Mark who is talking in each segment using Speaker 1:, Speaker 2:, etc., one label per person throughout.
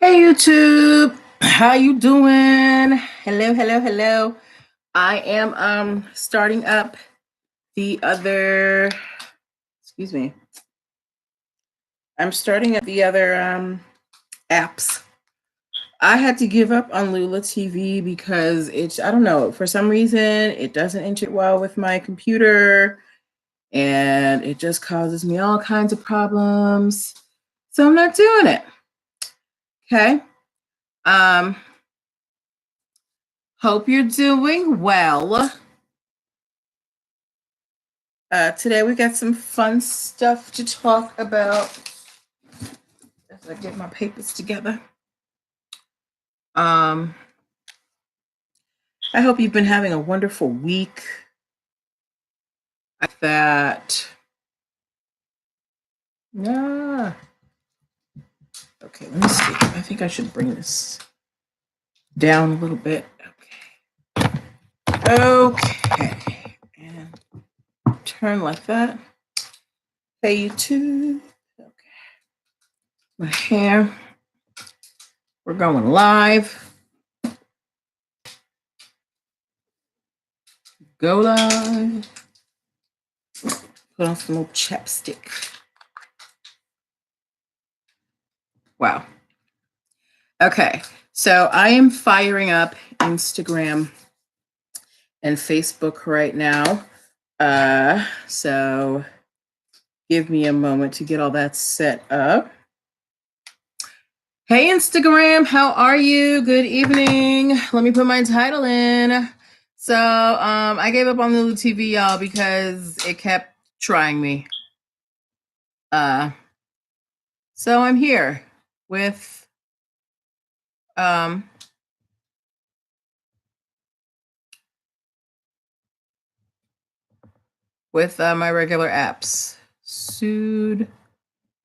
Speaker 1: Hey YouTube, how you doing? Hello. I am starting up the other excuse me. I'm starting up the other apps. I had to give up on Lula TV because I don't know, for some reason it doesn't integrate well with my computer and it just causes me all kinds of problems. So I'm not doing it. Okay. Um Hope you're doing well. Today we got some fun stuff to talk about as I get my papers together. I hope you've been having a wonderful week. Yeah. Okay, let me see. I think I should bring this down a little bit. Okay. And turn like that. Hey, YouTube. Okay. My hair. We're going live. Go live. Put on some little chapstick. Wow. Okay. So I am firing up Instagram and Facebook right now. So give me a moment to get all that set up. Hey, Instagram, how are you? Good evening. Let me put my title in. So I gave up on Lulu TV, y'all, because it kept trying me. So I'm here with my regular apps. Sued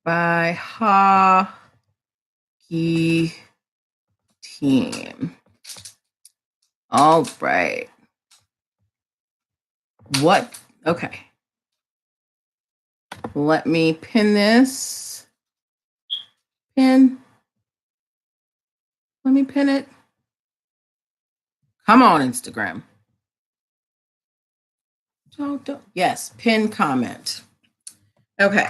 Speaker 1: by Hockey Team. All right. What? Okay. Let me pin this. Pin. Let me pin it. Come on, Instagram. Don't. Yes, pin comment. Okay.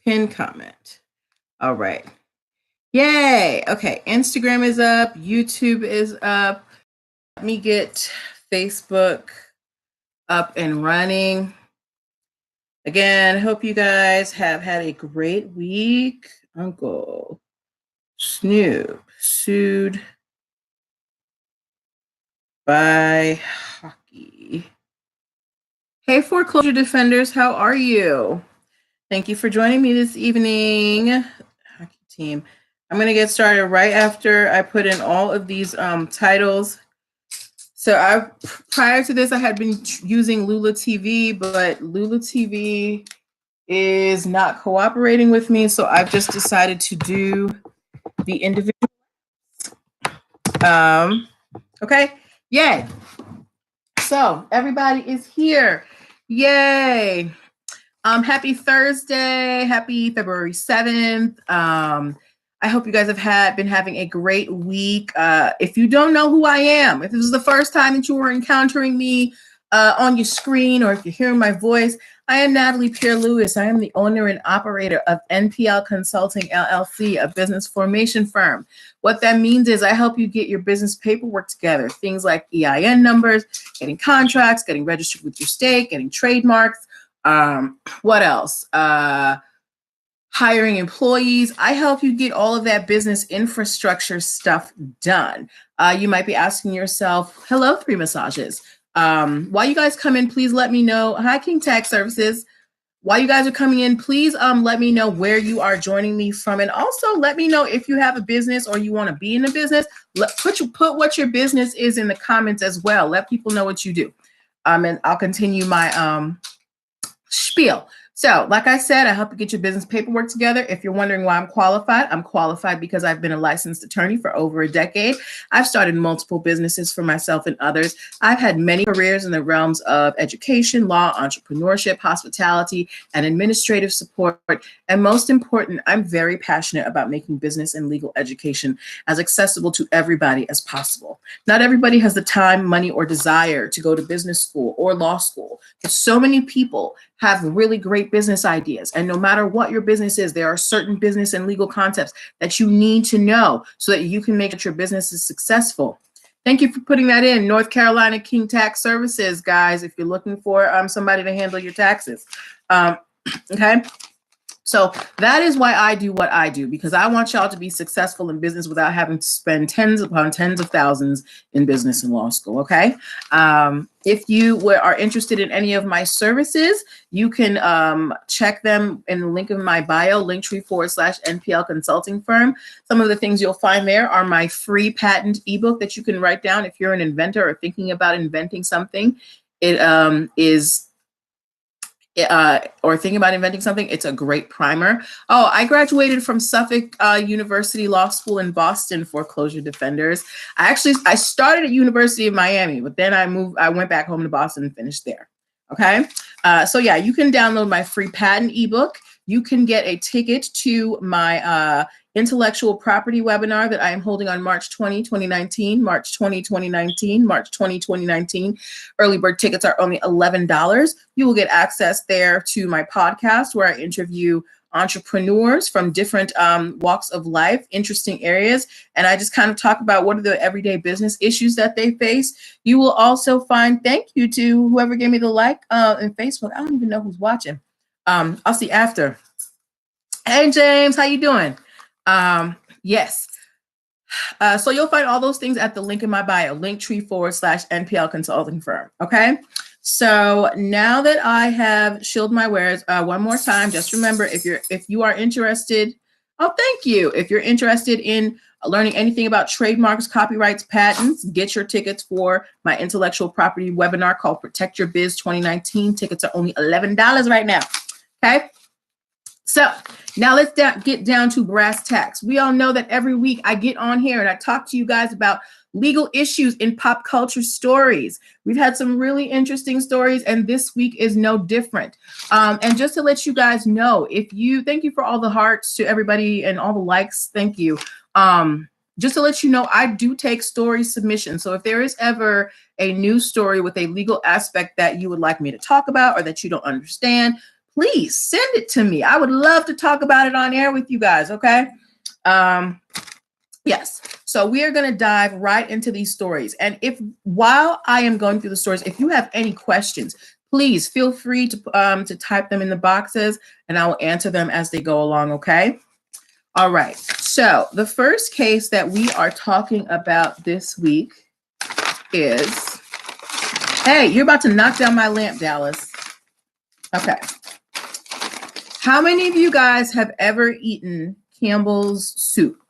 Speaker 1: Pin comment. All right. Yay. Okay. Instagram is up. YouTube is up. Let me get Facebook up and running. Again, hope you guys have had a great week. Uncle Snoop sued by Hockey. Hey, foreclosure defenders, how are you? Thank you for joining me this evening. Hockey Team. I'm going to get started right after I put in all of these titles. So prior to this, I had been using Lula TV, but Lula TV is not cooperating with me, so I've just decided to do the individual. Okay, yay. So everybody is here. Yay. Happy Thursday. Happy February 7th. I hope you guys have been having a great week. If you don't know who I am, if this is the first time that you were encountering me on your screen, or if you're hearing my voice, I am Natalie Pierre-Lewis. I am the owner and operator of NPL Consulting, LLC, a business formation firm. What that means is I help you get your business paperwork together, things like EIN numbers, getting contracts, getting registered with your state, getting trademarks. What else? Hiring employees. I help you get all of that business infrastructure stuff done. You might be asking yourself, hello, 3 Massages. While you guys come in, please let me know. Hi, King Tax Services. While you guys are coming in, please let me know where you are joining me from. And also let me know if you have a business or you want to be in a business. Put what your business is in the comments as well. Let people know what you do. And I'll continue my spiel. So, like I said, I help you get your business paperwork together. If you're wondering why I'm qualified because I've been a licensed attorney for over a decade. I've started multiple businesses for myself and others. I've had many careers in the realms of education, law, entrepreneurship, hospitality, and administrative support. And most important, I'm very passionate about making business and legal education as accessible to everybody as possible. Not everybody has the time, money, or desire to go to business school or law school, but so many people have really great business ideas. And no matter what your business is, there are certain business and legal concepts that you need to know so that you can make sure your business is successful. Thank you for putting that in. North Carolina King Tax Services, guys, if you're looking for somebody to handle your taxes. Okay. So that is why I do what I do, because I want y'all to be successful in business without having to spend tens upon tens of thousands in business and law school. Okay. If you are interested in any of my services, you can check them in the link in my bio, linktree/NPL consulting firm. Some of the things you'll find there are my free patent ebook that you can write down if you're an inventor or thinking about inventing something. It or thinking about inventing something, it's a great primer. Oh, I graduated from Suffolk University Law School in Boston, foreclosure defenders. I started at University of Miami, but then I went back home to Boston and finished there. Okay. So yeah, you can download my free patent ebook. You can get a ticket to my intellectual property webinar that I am holding on March 20, 2019, March 20, 2019, March 20, 2019. Early bird tickets are only $11. You will get access there to my podcast where I interview entrepreneurs from different walks of life, interesting areas. And I just kind of talk about what are the everyday business issues that they face. You will also find, thank you to whoever gave me the like in Facebook. I don't even know who's watching. I'll see after. Hey, James, how you doing? Yes. So you'll find all those things at the link in my bio, linktree/NPL consulting firm. Okay. So now that I have shilled my wares, one more time, just remember, if you are interested, oh, thank you. If you're interested in learning anything about trademarks, copyrights, patents, get your tickets for my intellectual property webinar called Protect Your Biz 2019. Tickets are only $11 right now. Okay. So now let's get down to brass tacks. We all know that every week I get on here and I talk to you guys about legal issues in pop culture stories. We've had some really interesting stories, and this week is no different. And just to let you guys know, thank you for all the hearts to everybody and all the likes. Thank you. Just to let you know, I do take story submissions. So if there is ever a news story with a legal aspect that you would like me to talk about or that you don't understand, please send it to me. I would love to talk about it on air with you guys. Okay. Yes. So we are going to dive right into these stories. And while I am going through the stories, if you have any questions, please feel free to type them in the boxes and I will answer them as they go along. Okay. All right. So the first case that we are talking about this week is, hey, you're about to knock down my lamp, Dallas. Okay. How many of you guys have ever eaten Campbell's soup?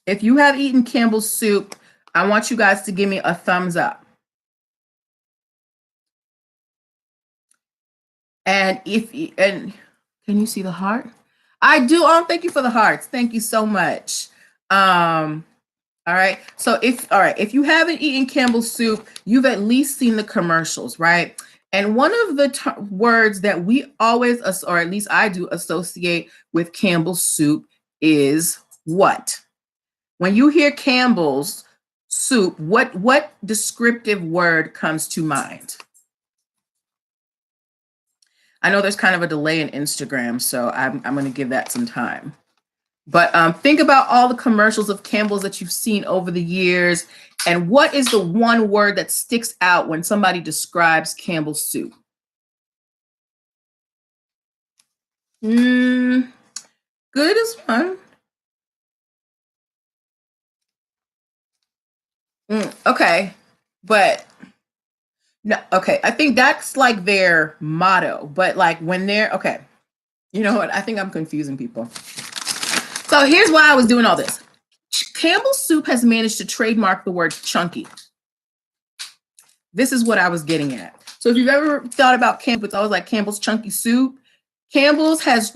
Speaker 1: If you have eaten Campbell's soup, I want you guys to give me a thumbs up. And can you see the heart? I do. Oh, thank you for the hearts. Thank you so much. All right. So if you haven't eaten Campbell's soup, you've at least seen the commercials, right? And one of the words that we always, or at least I do, associate with Campbell's soup is what? When you hear Campbell's soup, what descriptive word comes to mind? I know there's kind of a delay in Instagram, so I'm going to give that some time. But think about all the commercials of Campbell's that you've seen over the years. And what is the one word that sticks out when somebody describes Campbell's soup? Good as one. Okay. But no, okay. I think that's like their motto. But like when they're, okay. You know what? I think I'm confusing people. So here's why I was doing all this. Campbell's soup has managed to trademark the word chunky. This is what I was getting at. So if you've ever thought about Campbell, it's always like Campbell's Chunky Soup. Campbell's has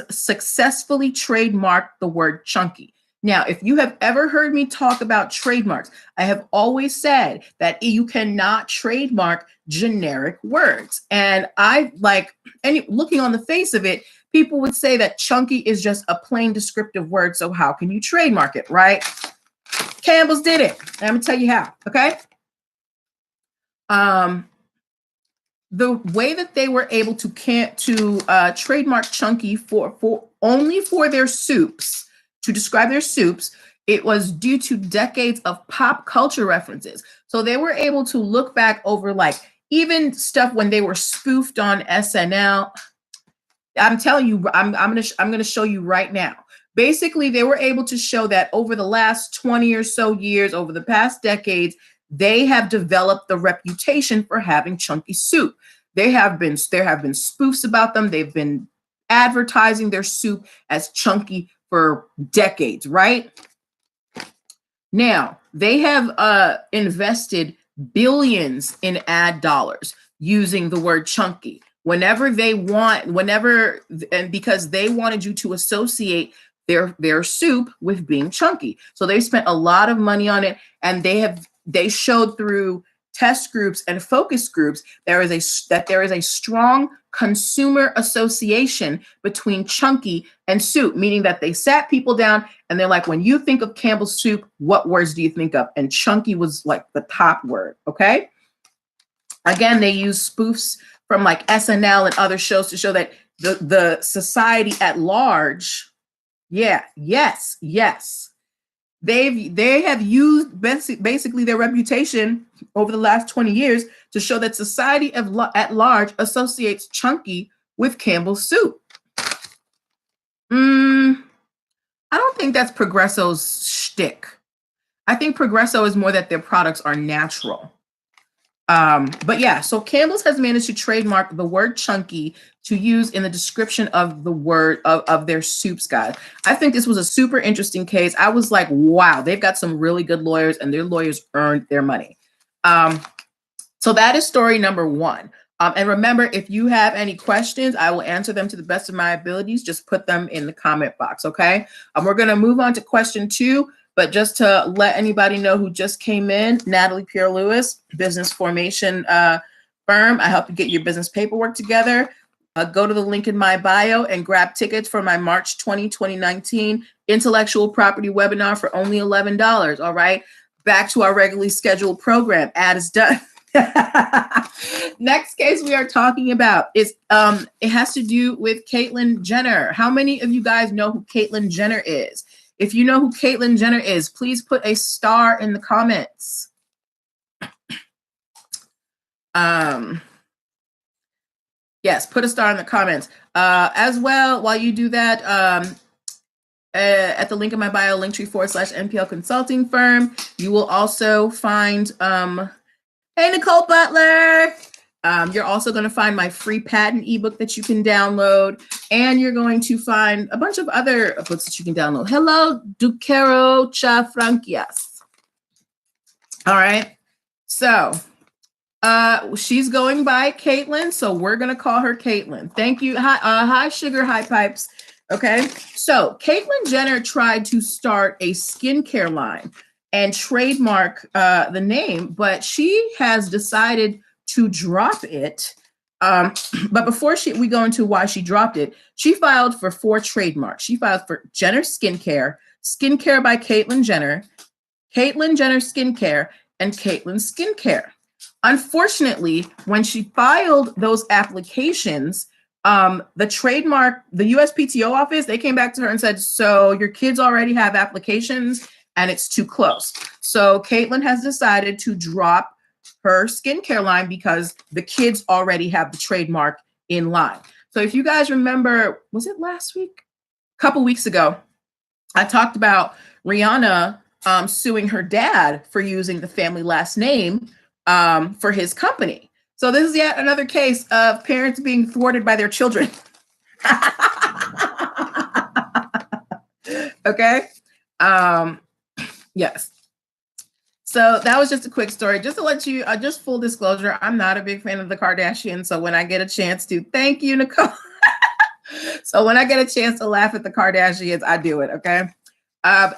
Speaker 1: successfully trademarked the word chunky. Now, if you have ever heard me talk about trademarks, I have always said that you cannot trademark generic words. And looking on the face of it, people would say that chunky is just a plain descriptive word. So how can you trademark it, right? Campbell's did it. I'm gonna tell you how, okay? The way that they were able to trademark chunky for only for their soups, to describe their soups, it was due to decades of pop culture references. So they were able to look back over like even stuff when they were spoofed on SNL. I'm telling you, I'm gonna show you right now. Basically, they were able to show that over the last 20 or so years, over the past decades, they have developed the reputation for having chunky soup. There have been spoofs about them. They've been advertising their soup as chunky for decades, right? Now, they have invested billions in ad dollars using the word chunky. And because they wanted you to associate their soup with being chunky. So they spent a lot of money on it, and they showed through test groups and focus groups there is a strong consumer association between chunky and soup, meaning that they sat people down and they're like, when you think of Campbell's soup, what words do you think of? And chunky was like the top word, okay? Again, they use spoofs from like SNL and other shows to show that the society at large, yes. They have used basically their reputation over the last 20 years to show that society at large associates chunky with Campbell's soup. I don't think that's Progresso's shtick. I think Progresso is more that their products are natural. But yeah, so Campbell's has managed to trademark the word chunky to use in the description of the word of their soups, guys. I think this was a super interesting case. I was like, wow, they've got some really good lawyers, and their lawyers earned their money. So that is story number one. And remember, if you have any questions, I will answer them to the best of my abilities. Just put them in the comment box, okay? We're going to move on to question two. But just to let anybody know who just came in, Natalie Pierre-Lewis, business formation firm. I help you get your business paperwork together. Go to the link in my bio and grab tickets for my March 2019 intellectual property webinar for only $11. All right. Back to our regularly scheduled program. Ad is done. Next case we are talking about is it has to do with Caitlyn Jenner. How many of you guys know who Caitlyn Jenner is? If you know who Caitlyn Jenner is, please put a star in the comments. Yes, put a star in the comments. As well, while you do that, at the link in my bio, linktree/NPL consulting firm, you will also find, hey, Nicole Butler. You're also going to find my free patent ebook that you can download, and you're going to find a bunch of other books that you can download. Hello, Duquero Chafranquias. All right. So she's going by Caitlyn, so we're going to call her Caitlyn. Thank you. Hi, Sugar, hi, Pipes. Okay. So Caitlyn Jenner tried to start a skincare line and trademark the name, but she has decided to drop it. But before we go into why she dropped it, she filed for 4 trademarks. She filed for Jenner Skincare, Skincare by Caitlyn Jenner, Caitlyn Jenner Skincare, and Caitlyn Skincare. Unfortunately, when she filed those applications, the USPTO office, they came back to her and said, so your kids already have applications and it's too close. So Caitlyn has decided to drop her skincare line because the kids already have the trademark in line. So if you guys remember, was it last week? A couple weeks ago, I talked about Rihanna suing her dad for using the family last name for his company. So this is yet another case of parents being thwarted by their children. Okay. Yes. So that was just a quick story, just to let you, just full disclosure, I'm not a big fan of the Kardashians. So when I get a chance to, thank you, Nicole. So when I get a chance to laugh at the Kardashians, I do it. Okay.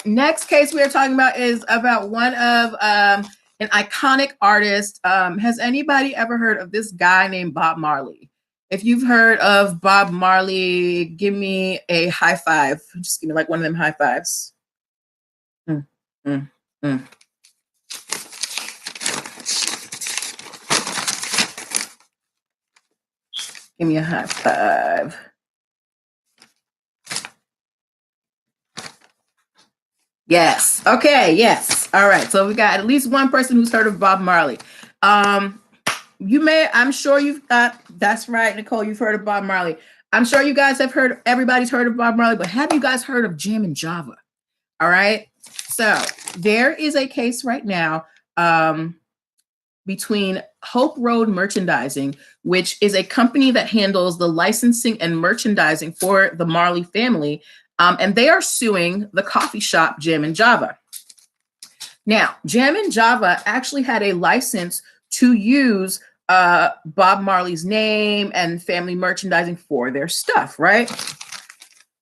Speaker 1: Next case we are talking about is about one of an iconic artist. Has anybody ever heard of this guy named Bob Marley? If you've heard of Bob Marley, give me a high five. Just give me like one of them high fives. Mm, mm, mm. Give me a high five. Yes. Okay. Yes. All right. So we got at least one person who's heard of Bob Marley. I'm sure you've got, that's right, Nicole, you've heard of Bob Marley. I'm sure you guys have heard, everybody's heard of Bob Marley, but have you guys heard of Jammin' Java? All right. So there is a case right now between Hope Road Merchandising, which is a company that handles the licensing and merchandising for the Marley family. And they are suing the coffee shop Jammin' Java. Now, Jammin' Java actually had a license to use Bob Marley's name and family merchandising for their stuff, right?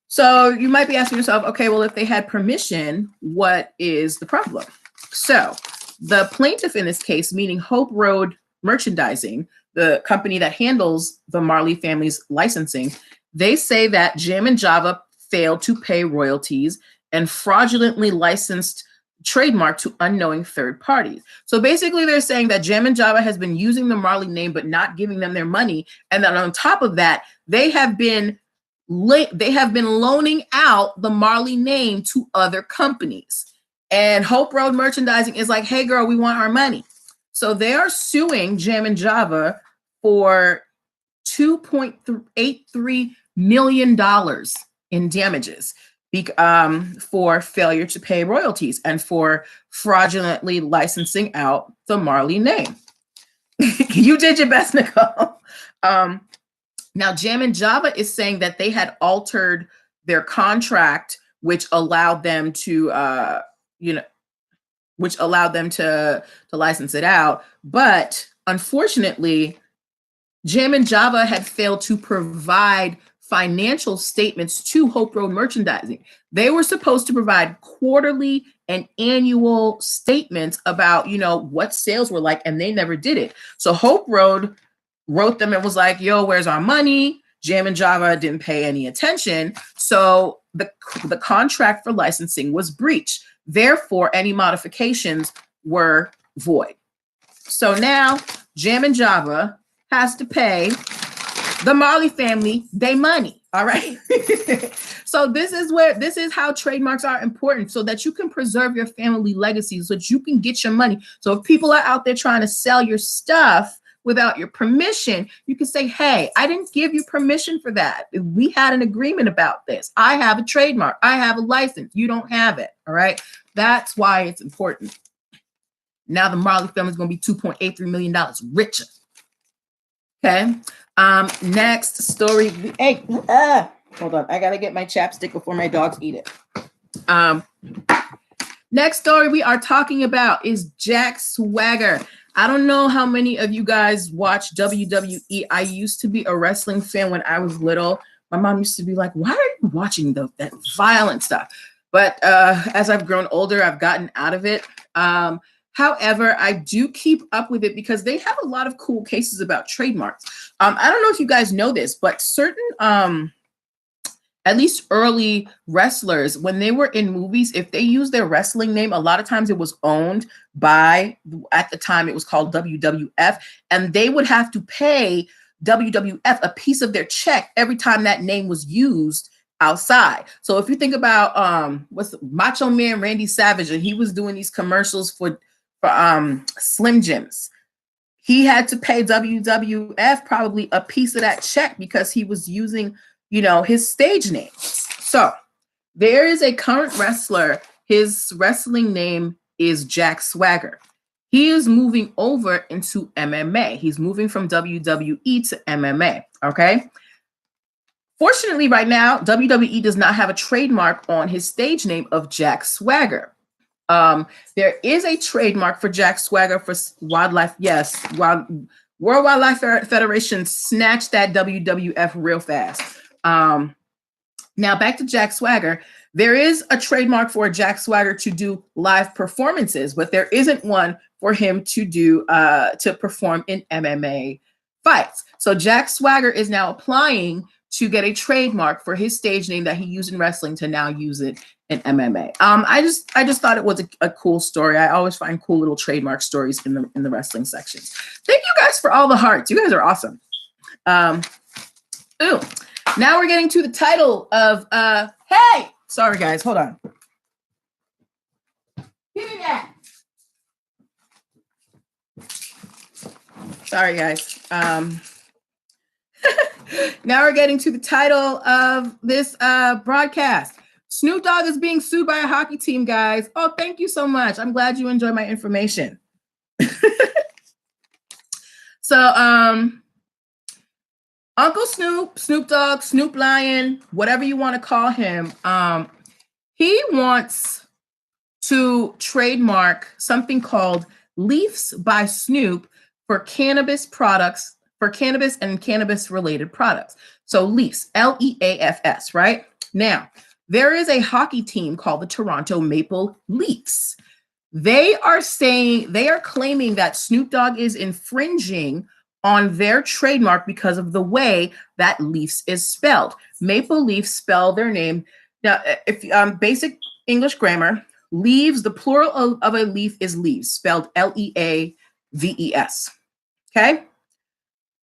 Speaker 1: So you might be asking yourself, okay, well, if they had permission, what is the problem? So the plaintiff in this case, meaning Hope Road Merchandising, the company that handles the Marley family's licensing, they say that Jammin' Java failed to pay royalties and fraudulently licensed trademark to unknowing third parties. So basically they're saying that Jammin' Java has been using the Marley name but not giving them their money, and then on top of that they have been loaning out the Marley name to other companies. And Hope Road Merchandising is like, hey girl, we want our money. So they are suing Jammin' Java for $2.83 million in damages for failure to pay royalties and for fraudulently licensing out the Marley name. You did your best, Nicole. Now, Jammin' Java is saying that they had altered their contract, which allowed them to, license it out. But unfortunately, Jammin' Java had failed to provide financial statements to Hope Road Merchandising. They were supposed to provide quarterly and annual statements about, what sales were like, and they never did it. So Hope Road wrote them and was like, yo, where's our money? Jammin' Java didn't pay any attention. So the contract for licensing was breached. Therefore, any modifications were void. So now Jammin' Java has to pay the Marley family their money. All right. So this is how trademarks are important, so that you can preserve your family legacy, so that you can get your money. So if people are out there trying to sell your stuff without your permission, you can say, hey, I didn't give you permission for that. We had an agreement about this. I have a trademark. I have a license. You don't have it. All right. That's why it's important. Now the Marley family is going to be $2.83 million richer. Okay. Next story. Hey, hold on. I got to get my chapstick before my dogs eat it. Next story we are talking about is Jack Swagger. I don't know how many of you guys watch WWE. I used to be a wrestling fan when I was little. My mom used to be like, why are you watching that violent stuff? But as I've grown older, I've gotten out of it. However, I do keep up with it because they have a lot of cool cases about trademarks. I don't know if you guys know this, but certain, at least early wrestlers, when they were in movies, if they used their wrestling name, a lot of times it was owned by, at the time it was called WWF, and they would have to pay WWF a piece of their check every time that name was used outside. So if you think about what's Macho Man Randy Savage, and he was doing these commercials for Slim Jims, he had to pay WWF probably a piece of that check because he was using, his stage name. So there is a current wrestler. His wrestling name is Jack Swagger. He is moving over into MMA. He's moving from WWE to MMA. Okay. Fortunately, right now, WWE does not have a trademark on his stage name of Jack Swagger. There is a trademark for Jack Swagger for wildlife. Yes, World Wildlife Federation snatched that WWF real fast. Now back to Jack Swagger. There is a trademark for Jack Swagger to do live performances, but there isn't one for him to do to perform in MMA fights. So Jack Swagger is now applying to get a trademark for his stage name that he used in wrestling to now use it in MMA. I just thought it was a cool story. I always find cool little trademark stories in the wrestling sections. Thank you guys for all the hearts. You guys are awesome. Ooh, now we're getting to the title of hey, sorry guys, hold on. Give me that. Sorry guys. Now we're getting to the title of this broadcast. Snoop Dogg is being sued by a hockey team, guys. Oh, thank you so much. I'm glad you enjoy my information. So, Uncle Snoop, Snoop Dogg, Snoop Lion, whatever you want to call him, he wants to trademark something called Leafs by Snoop for cannabis products, for cannabis and cannabis-related products. So Leafs, Leafs, right? Now, there is a hockey team called the Toronto Maple Leafs. They are claiming that Snoop Dogg is infringing on their trademark because of the way that Leafs is spelled. Maple Leafs spell their name. Now, if basic English grammar, leaves, the plural of a leaf is leaves, spelled Leaves. Okay?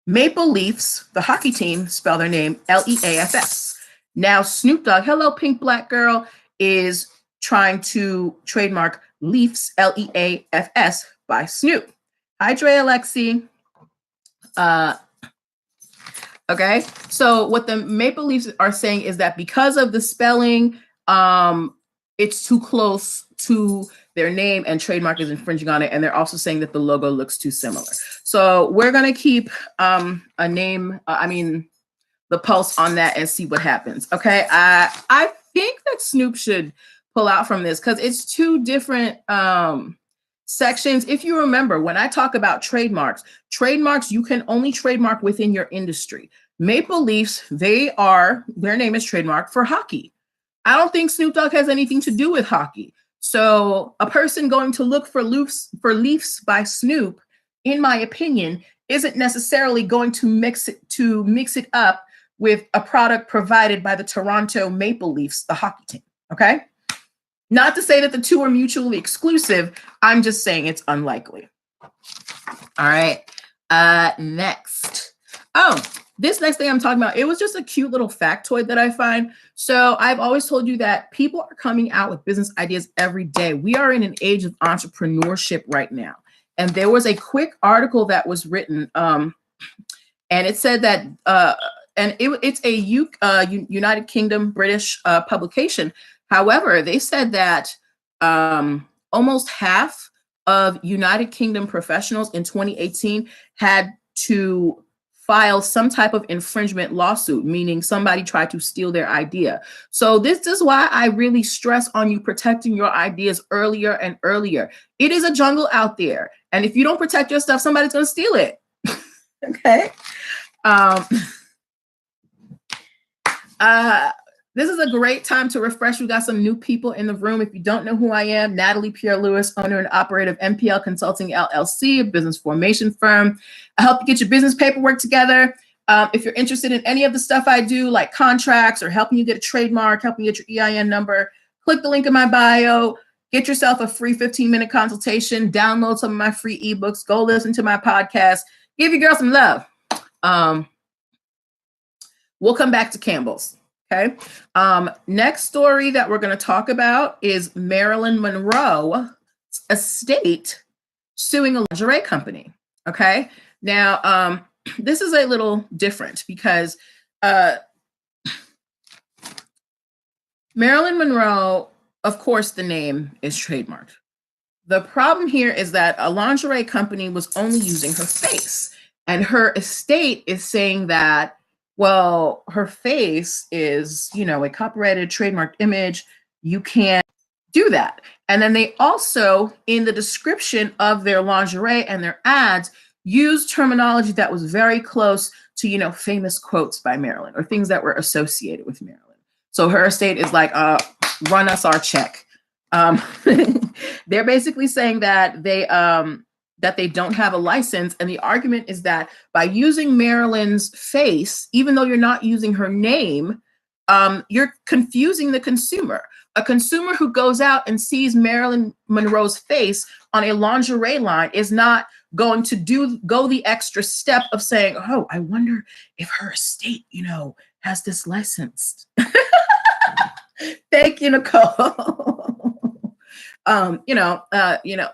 Speaker 1: Maple Leafs, the hockey team, spell their name Leafs. Now, Snoop Dogg, hello, pink black girl, is trying to trademark Leafs, Leafs by Snoop. Hi, Dre Alexi. Okay, so what the Maple Leafs are saying is that because of the spelling, it's too close to their name and trademark is infringing on it. And they're also saying that the logo looks too similar. So we're going to keep the pulse on that and see what happens. Okay, I think that Snoop should pull out from this because it's two different sections. If you remember, when I talk about trademarks, you can only trademark within your industry. Maple Leafs, their name is trademarked for hockey. I don't think Snoop Dogg has anything to do with hockey. So a person going to look for Leafs by Snoop, in my opinion, isn't necessarily going to mix it up with a product provided by the Toronto Maple Leafs, the hockey team. Okay. Not to say that the two are mutually exclusive. I'm just saying it's unlikely. All right. Next. Oh, this next thing I'm talking about, it was just a cute little factoid that I find. So I've always told you that people are coming out with business ideas every day. We are in an age of entrepreneurship right now. And there was a quick article that was written, and it said that, and it's a United Kingdom British publication. However, they said that almost half of United Kingdom professionals in 2018 had to file some type of infringement lawsuit, meaning somebody tried to steal their idea. So this is why I really stress on you protecting your ideas earlier and earlier. It is a jungle out there. And if you don't protect your stuff, somebody's going to steal it. Okay. This is a great time to refresh. We got some new people in the room. If you don't know who I am, Natalie Pierre-Lewis, owner and operator of MPL Consulting LLC, a business formation firm. I help you get your business paperwork together. If you're interested in any of the stuff I do, like contracts or helping you get a trademark, helping you get your EIN number, click the link in my bio, get yourself a free 15-minute consultation, download some of my free ebooks, go listen to my podcast, give your girl some love. We'll come back to Campbell's. Okay. Next story that we're going to talk about is Marilyn Monroe's estate suing a lingerie company. Okay. Now, this is a little different because Marilyn Monroe, of course, the name is trademarked. The problem here is that a lingerie company was only using her face, and her estate is saying that, well, her face is, a copyrighted trademarked image. You can't do that. And then they also, in the description of their lingerie and their ads, use terminology that was very close to, famous quotes by Marilyn or things that were associated with Marilyn. So her estate is like, run us our check. They're basically saying that they don't have a license. And the argument is that by using Marilyn's face, even though you're not using her name, you're confusing the consumer. A consumer who goes out and sees Marilyn Monroe's face on a lingerie line is not going to go the extra step of saying, oh, I wonder if her estate, has this licensed. Thank you, Nicole.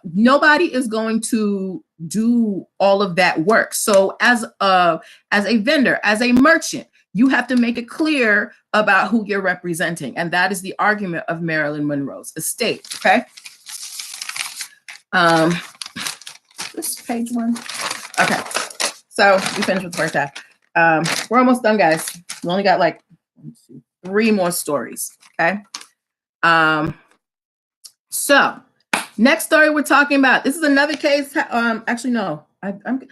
Speaker 1: Nobody is going to do all of that work. So as a vendor, as a merchant, you have to make it clear about who you're representing. And that is the argument of Marilyn Monroe's estate. Okay. This page one. Okay. So we finished with the first half. We're almost done, guys. We only got like 3 more stories. Okay. So next story we're talking about. This is another case. Actually, no. I don't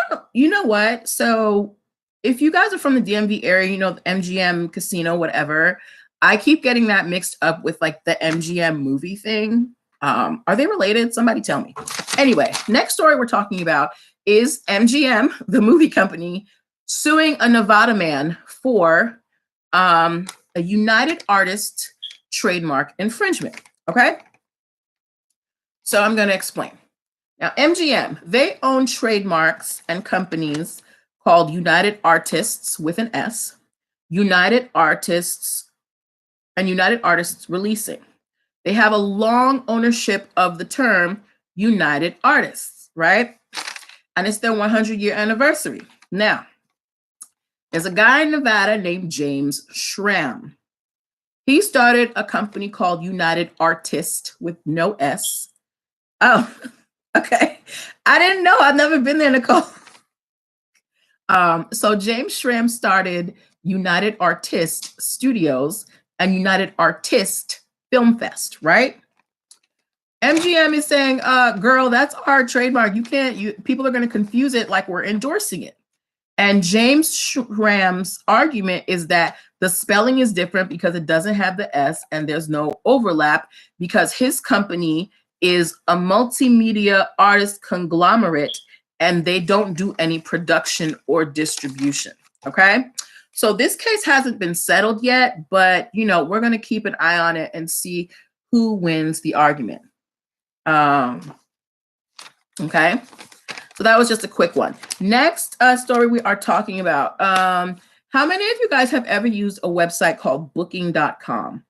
Speaker 1: know. You know what? So if you guys are from the DMV area, the MGM casino, whatever, I keep getting that mixed up with like the MGM movie thing. Are they related? Somebody tell me. Anyway, next story we're talking about is MGM, the movie company, suing a Nevada man for a United Artists trademark infringement. Okay. So I'm going to explain. Now, MGM, they own trademarks and companies called United Artists with an S, United Artists, and United Artists Releasing. They have a long ownership of the term United Artists, right? And it's their 100-year anniversary. Now, there's a guy in Nevada named James Schramm. He started a company called United Artist with no S. Oh, okay. I didn't know. I've never been there, Nicole. So James Schramm started United Artist Studios and United Artist Film Fest, right? MGM is saying, girl, that's our trademark. People are going to confuse it like we're endorsing it. And James Schramm's argument is that the spelling is different because it doesn't have the S and there's no overlap because his company is a multimedia artist conglomerate and they don't do any production or distribution. Okay. So this case hasn't been settled yet, but we're going to keep an eye on it and see who wins the argument. Okay. So that was just a quick one. Next story we are talking about. How many of you guys have ever used a website called booking.com?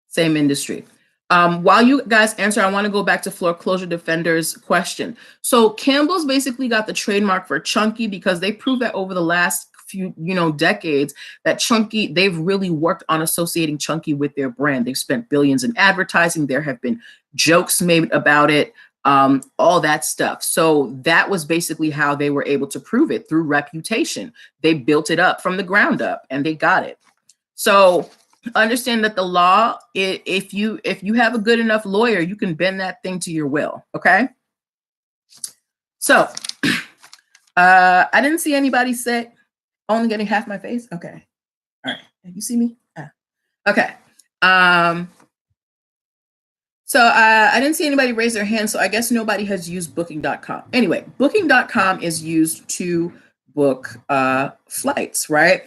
Speaker 1: Same industry. While you guys answer, I want to go back to Foreclosure Defender's question. So Campbell's basically got the trademark for Chunky because they proved that over the last few, decades that Chunky, they've really worked on associating Chunky with their brand. They've spent billions in advertising. There have been jokes made about it, all that stuff. So that was basically how they were able to prove it, through reputation. They built it up from the ground up and they got it. So understand that the law, if you have a good enough lawyer, you can bend that thing to your will. Okay. So I didn't see anybody say only getting half my face. Okay. All right. You see me? Okay. So I didn't see anybody raise their hand. So I guess nobody has used booking.com. Anyway, booking.com is used to book flights, right?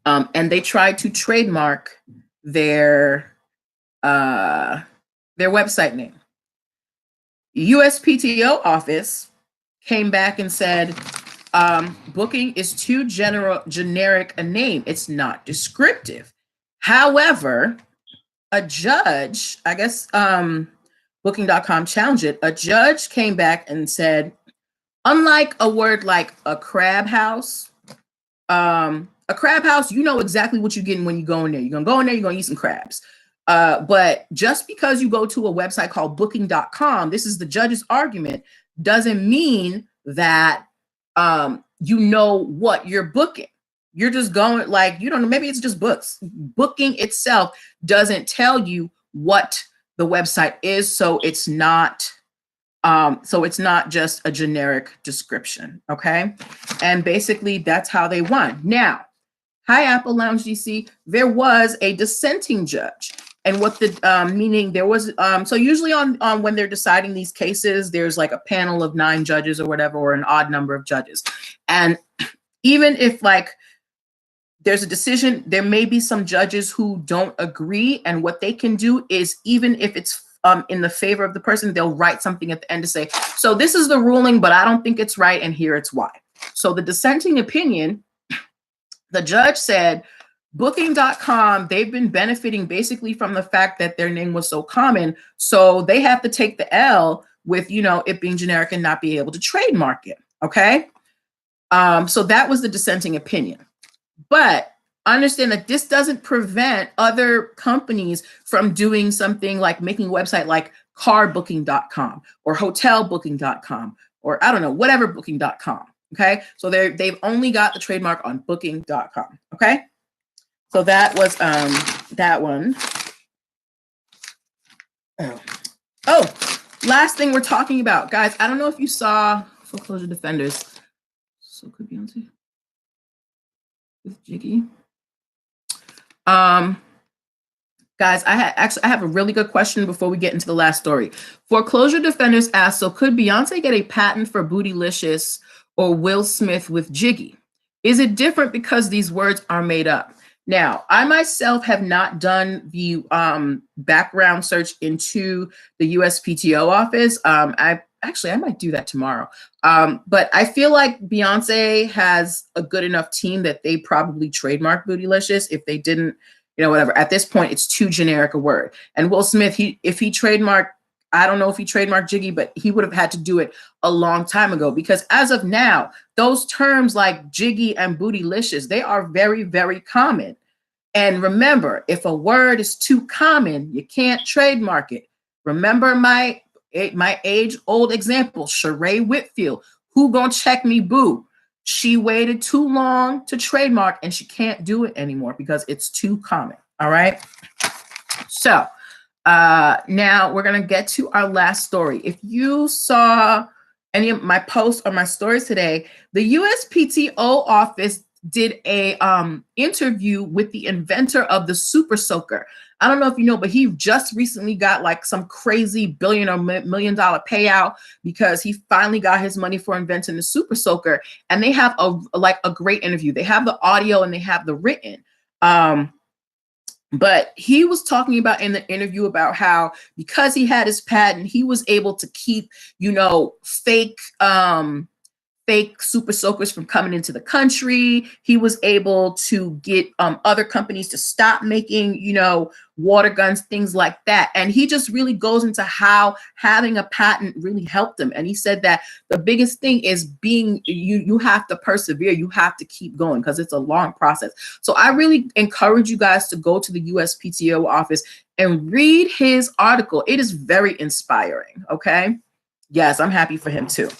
Speaker 1: And they tried to trademark their website name. USPTO office came back and said, booking is too generic a name. It's not descriptive. However, a judge, I guess booking.com challenged it. A judge came back and said, unlike a word like a crab house, you know exactly what you're getting when you go in there. You're going to go in there, you're going to eat some crabs. But just because you go to a website called booking.com, this is the judge's argument, doesn't mean that you know what you're booking. you're just going like, you don't know, maybe it's just books. Booking itself doesn't tell you what the website is. So it's not just a generic description. Okay. And basically that's how they won. Now, hi, Apple Lounge DC. There was a dissenting judge. And what the meaning there was, so usually on when they're deciding these cases, there's like a panel of 9 judges or whatever, or an odd number of judges. And even if like there's a decision, there may be some judges who don't agree. And what they can do is, even if it's in the favor of the person, they'll write something at the end to say, so this is the ruling, but I don't think it's right. And here it's why. So the dissenting opinion, the judge said, Booking.com, they've been benefiting basically from the fact that their name was so common. So they have to take the L with, it being generic and not be able to trademark it. Okay. So that was the dissenting opinion. But understand that this doesn't prevent other companies from doing something like making a website like carbooking.com or hotelbooking.com, or I don't know, whatever booking.com. Okay. So they've only got the trademark on booking.com. Okay. So that was that one. Oh, last thing we're talking about, guys. I don't know if you saw Foreclosure Defenders. So could be on with Jiggy. Guys, I have a really good question before we get into the last story. Foreclosure Defenders asked, so could Beyonce get a patent for Bootylicious or Will Smith with Jiggy? Is it different because these words are made up? Now, I myself have not done the background search into the USPTO office. I might do that tomorrow. But I feel like Beyonce has a good enough team that they probably trademark Bootylicious. If they didn't, whatever. At this point, it's too generic a word. And Will Smith, if he trademarked, I don't know if he trademarked Jiggy, but he would have had to do it a long time ago, because as of now, those terms like Jiggy and Bootylicious, they are very, very common. And remember, if a word is too common, you can't trademark it. Remember my age-old example, Sheree Whitfield. Who gonna check me, boo? She waited too long to trademark and she can't do it anymore because it's too common. All right. So now we're going to get to our last story. If you saw any of my posts or my stories today, the USPTO office did a interview with the inventor of the Super Soaker. I don't know if you know, but he just recently got like some crazy $1 billion or $1 million payout because he finally got his money for inventing the Super Soaker. And they have a great interview. They have the audio and they have the written. But he was talking about in the interview about how, because he had his patent, he was able to keep, fake super soakers from coming into the country. He was able to get other companies to stop making, water guns, things like that. And he just really goes into how having a patent really helped him. And he said that the biggest thing is you have to persevere. You have to keep going because it's a long process. So I really encourage you guys to go to the USPTO office and read his article. It is very inspiring. Okay. Yes, I'm happy for him too.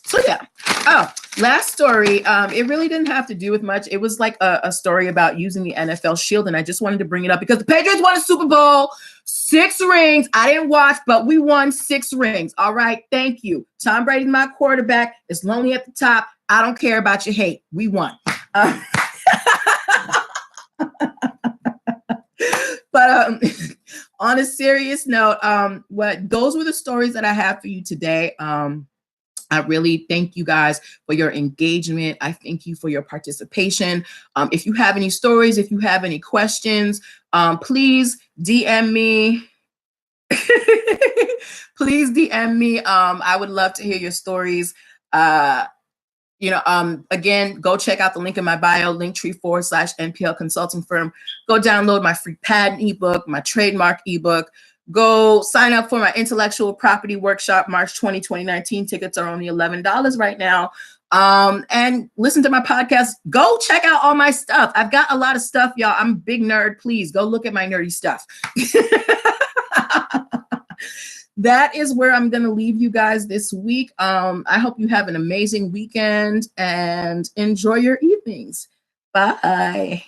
Speaker 1: So yeah. Oh, last story. It really didn't have to do with much. It was like a story about using the NFL Shield, and I just wanted to bring it up because the Patriots won a Super Bowl, 6 rings. I didn't watch, but we won 6 rings. All right, thank you. Tom Brady's my quarterback. It's lonely at the top. I don't care about your hate. We won. But on a serious note, those were the stories that I have for you today. I really thank you guys for your engagement. I thank you for your participation. If you have any stories, if you have any questions, please DM me. Please DM me. I would love to hear your stories. Again, go check out the link in my bio, linktree/NPL consulting firm. Go download my free patent ebook, my trademark ebook. Go sign up for my intellectual property workshop, March 20, 2019. Tickets are only $11 right now. And listen to my podcast. Go check out all my stuff. I've got a lot of stuff, y'all. I'm a big nerd. Please go look at my nerdy stuff. that is where I'm going to leave you guys this week. I hope you have an amazing weekend and enjoy your evenings. Bye.